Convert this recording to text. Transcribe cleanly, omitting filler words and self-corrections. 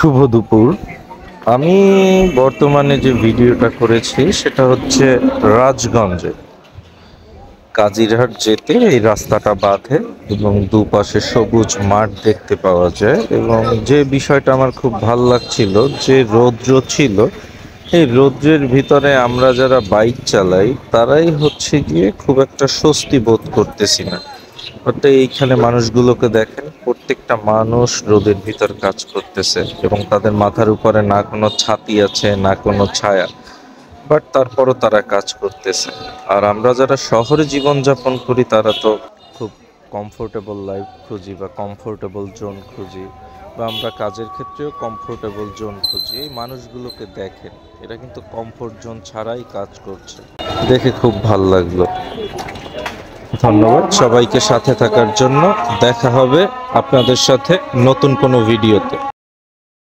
শুভ দুপুর। আমি বর্তমানে যে ভিডিওটা করেছি সেটা হচ্ছে রাজগঞ্জে কাজিরহাট যেতে এই রাস্তাটা বাঁধে এবং দুপাশে সবুজ মাঠ দেখতে পাওয়া যায়। এবং যে বিষয়টা আমার খুব ভাল লাগছিল, যে রৌদ্র ছিল, এই রৌদ্রের ভিতরে আমরা যারা বাইক চালাই তারাই হচ্ছে গিয়ে খুব একটা স্বস্তি বোধ করতেছি না। অর্থাৎ এইখানে মানুষগুলোকে দেখেন, প্রত্যেকটা মানুষ রোদের ভিতর কাজ করতেছে এবং তাদের মাথার উপরে না কোনো ছাতি আছে না কোনো ছায়া, বাট তারপরও তারা কাজ করতেছে। আর আমরা যারা শহরে জীবনযাপন করি তারা তো খুব কমফোর্টেবল লাইফ খুঁজি বা কমফোর্টেবল জোন খুঁজি, বা আমরা কাজের ক্ষেত্রেও কমফোর্টেবল জোন খুঁজি। এই মানুষগুলোকে দেখেন, এরা কিন্তু কমফোর্ট জোন ছাড়াই কাজ করছে, দেখে খুব ভাল লাগলো। ধন্যবাদ সবাইকে সাথে থাকার জন্য। দেখা হবে আপনাদের সাথে নতুন কোনো ভিডিওতে।